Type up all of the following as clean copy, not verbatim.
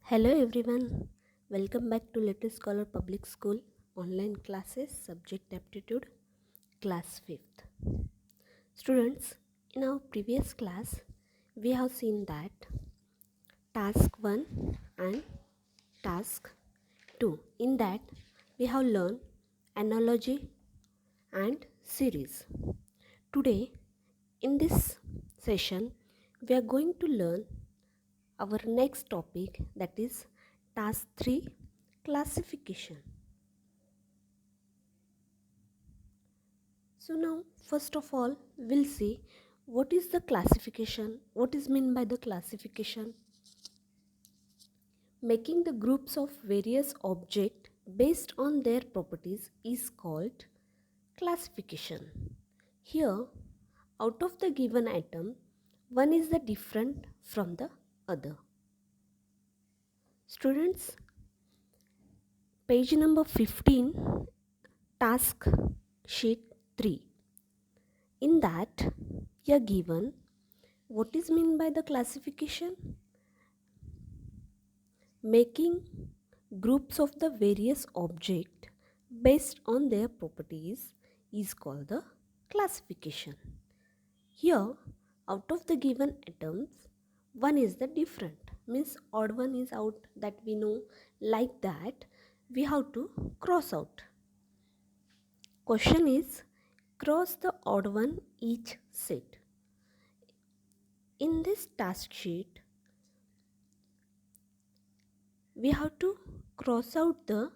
Hello everyone, welcome back to Little Scholar Public School online classes subject aptitude class 5th. Students, in our previous class we have seen that task 1 and task 2. In that we have learned analogy and series. Today in this session we are going to learn our next topic, that is task 3, classification. So now first of all we'll see what is the classification, what is meant by the classification. Making the groups of various objects based on their properties is called classification. Here, out of the given item, one is the different from the other. Students, page number 15, task sheet 3. In that, you are given what is meant by the classification. Making groups of the various objects based on their properties is called the classification. Here, out of the given atoms, one is the different, means odd one is out, that we know. Like that, we have to cross out. Question is, cross the odd one each set. In this task sheet, we have to cross out the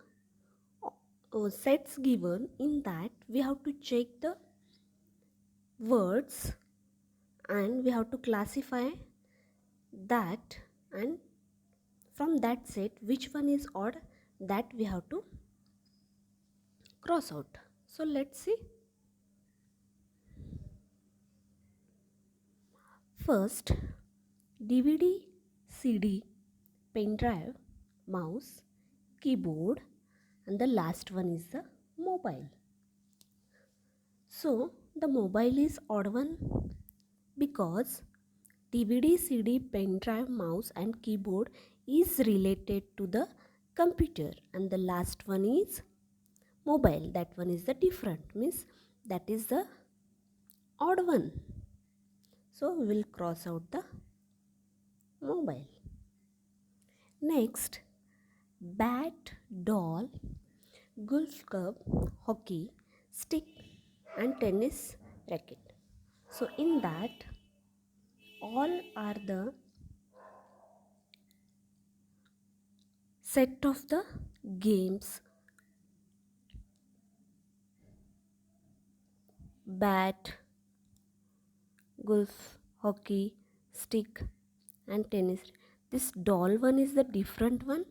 sets given. In that, we have to check the words and we have to classify that, and from that set which one is odd, that we have to cross out. So let's see. First, DVD, CD, pen drive, mouse, keyboard, and the last one is the mobile. So the mobile is odd one because DVD, CD, pen drive, mouse and keyboard is related to the computer, and the last one is mobile, that one is the different, means that is the odd one. So we will cross out the mobile. Next, bat, doll, golf club, hockey stick and tennis racket. So in that, all are the set of the games. Bat, golf, hockey stick and tennis. This doll one is the different one,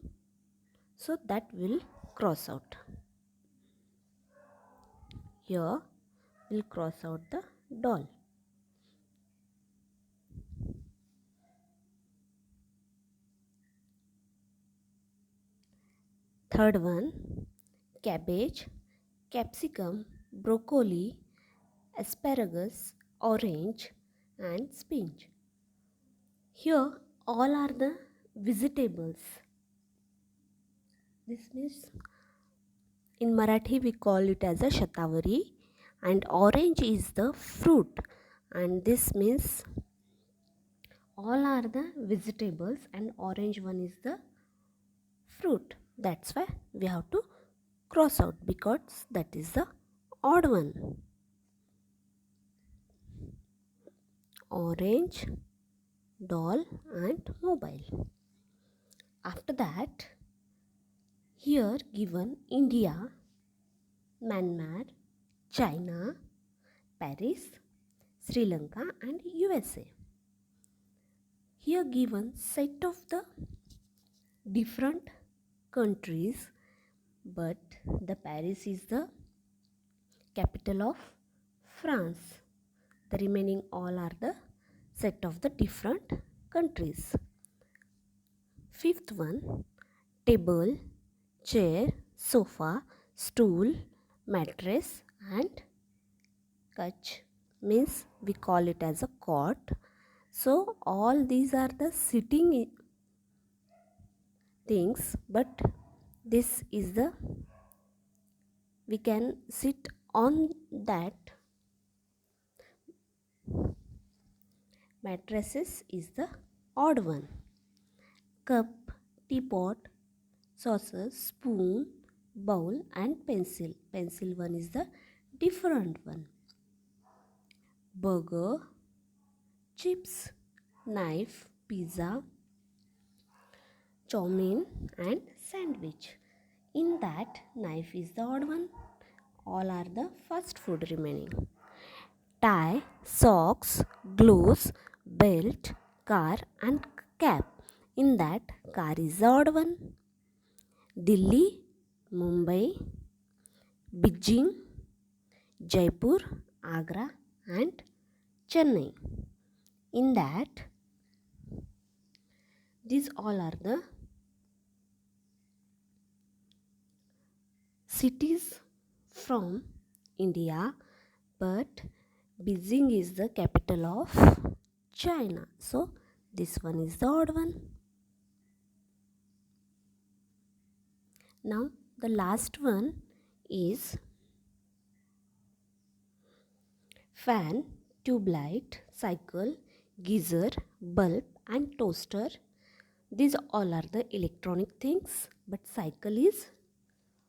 so that will cross out. Here we'll cross out the doll. Third one, cabbage, capsicum, broccoli, asparagus, orange and spinach. Here all are the vegetables. This means in Marathi we call it as a shatavari, and orange is the fruit, and this means all are the vegetables and orange one is the fruit. That's why we have to cross out, because that is the odd one. Orange, doll and mobile. After that, here given India, Myanmar, China, Paris, Sri Lanka and USA. Here given set of the different countries, but the Paris is the capital of France. The remaining all are the set of the different countries. Fifth one, table, chair, sofa, stool, mattress and couch, means we call it as a cot. So all these are the sitting things, but this is the, we can sit on that mattresses is the odd one. Cup, teapot, saucer, spoon, bowl and pencil. Pencil one is the different one. Burger, chips, knife, pizza, chow mein and sandwich. In that, knife is the odd one. All are the fast food remaining. Tie, socks, gloves, belt, car and cap. In that, car is the odd one. Delhi, Mumbai, Beijing, Jaipur, Agra and Chennai. In that, these all are the cities from India, but Beijing is the capital of China. So this one is the odd one. Now the last one is fan, tube light, cycle, geyser, bulb and toaster. These all are the electronic things, but cycle is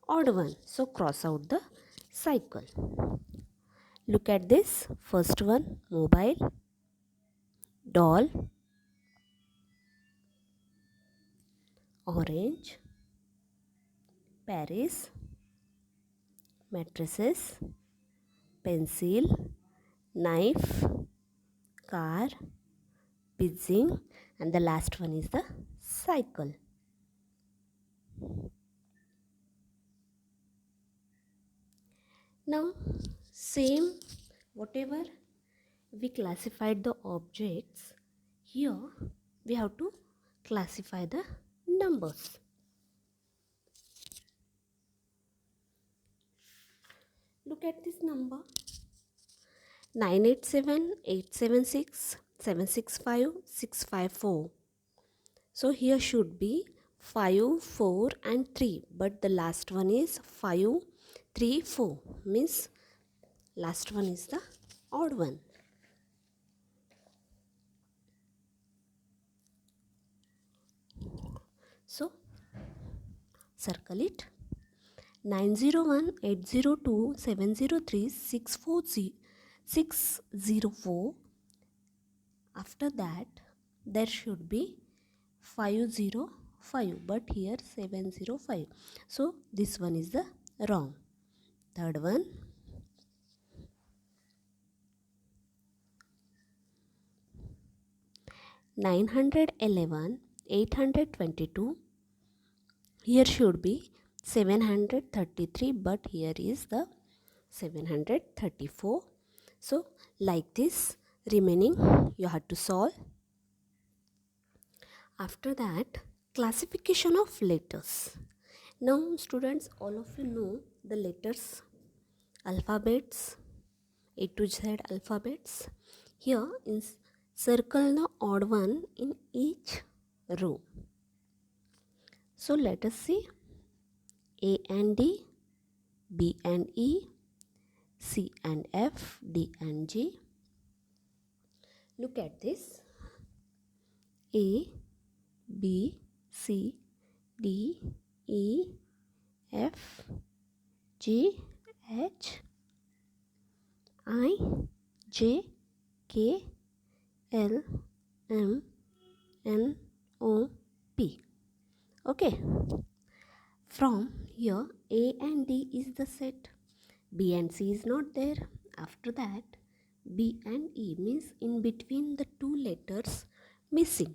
odd one. So cross out the cycle. Look at this. First one, mobile, doll, orange, Paris, mattresses, pencil, knife, car, pigeon, and the last one is the cycle. Now same, whatever we classified the objects, here we have to classify the numbers. Look at this number, 987, 876, 765, 654. So here should be 5, 4 and 3, but the last one is 5, 3, 4, means last one is the odd one. So circle it. 901, 802, 703, 604. After that there should be 505, but here 705. So this one is the wrong. Third one, 911, 822. Here should be 733, but here is the 734. So like this, remaining you have to solve. After that, classification of letters. Now students, all of you know the letters, alphabets, A to Z alphabets. Here in circle the odd one in each row. So let us see. A and D, B and E, C and F, D and G. Look at this. A, B, C, D, E, F, G, H, I, J, K, L, M, N, O, P. Okay. From here, A and D is the set. B and C is not there. After that, B and E means in between the two letters missing.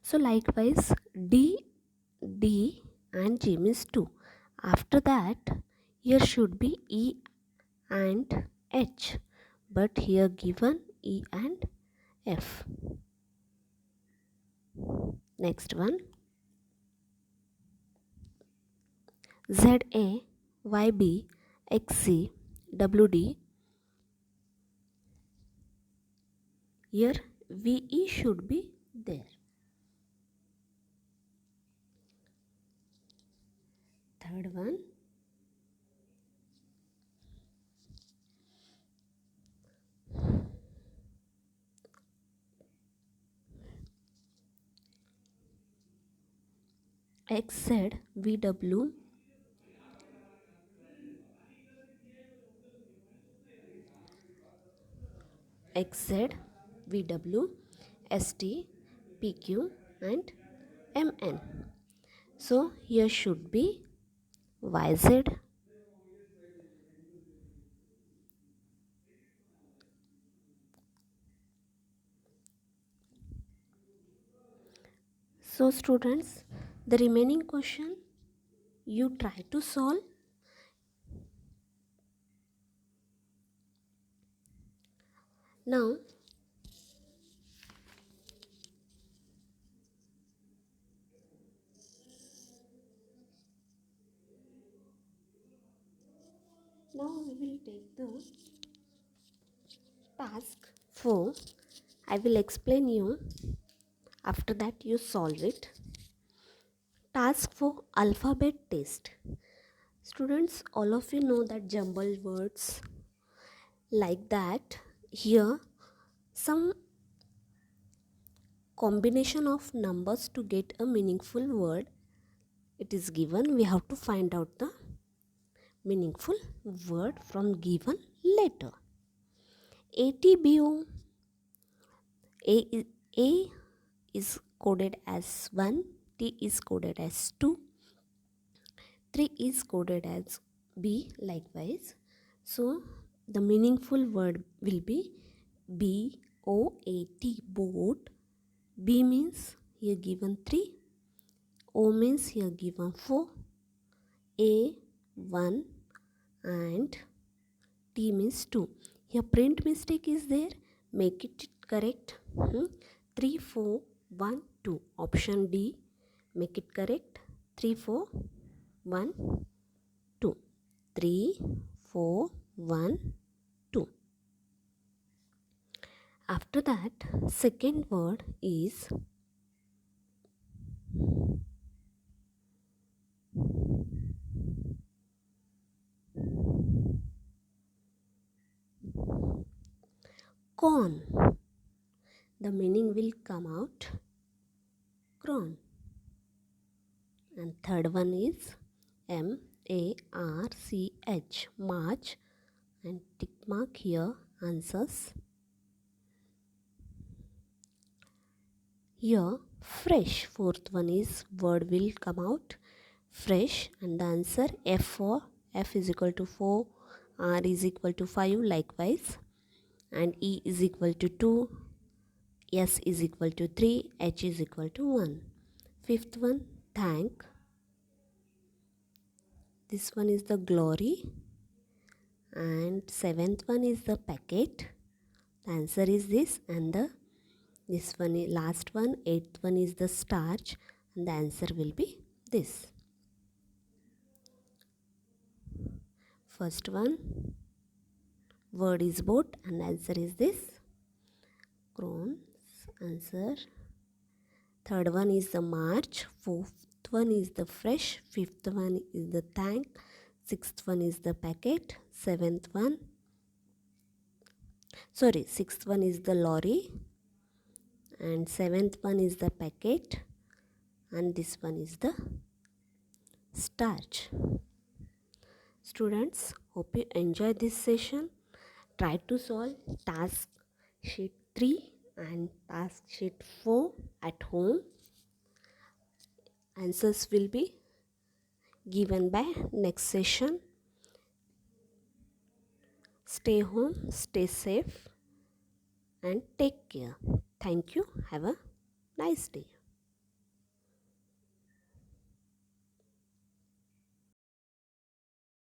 So likewise, D, D and G means 2. After that, here should be E and H, but here given E and F. Next one, ZA, YB, XC, WD. Here VE should be there. 7, XZVW XZVW ST PQ and MN. So here should be YZ. So students, the remaining question you try to solve. Now we will take the task 4. I will explain you. After that you solve it. Task 4, alphabet test. Students, all of you know that jumbled words like that. Here some combination of numbers to get a meaningful word. It is given. We have to find out the meaningful word from given letter. ATBO. A is coded as 1, T is coded as 2, 3 is coded as B likewise. So the meaningful word will be BOAT, boat. B means here given 3, O means here given 4, A 1 and T means 2. Here print mistake is there. Make it correct. 3, 4, 1, 2. Option D. Make it correct. 3, 4, 1, 2. 3, 4, 1, 2. After that, second word is corn. The meaning will come out cron. And third one is MARCH, March, and tick mark here answers. Here fresh, fourth one is word will come out fresh, and the answer F4, F is equal to 4, R is equal to 5 likewise, and E is equal to 2, S is equal to 3, H is equal to 1. Fifth one, thank. This one is the glory. And seventh one is the packet. The answer is this, and this one is last one, eighth one is the starch, and the answer will be this. First one word is boat, and answer is this. Crowns, answer. Third one is the March. Fourth one is the fresh. Fifth one is the thank. Sixth one is the packet. Sixth one is the lorry. And seventh one is the packet. And this one is the starch. Students, hope you enjoy this session. Try to solve task sheet 3 and task sheet 4 at home. Answers will be given by next session. Stay home, stay safe, and take care. Thank you. Have a nice day.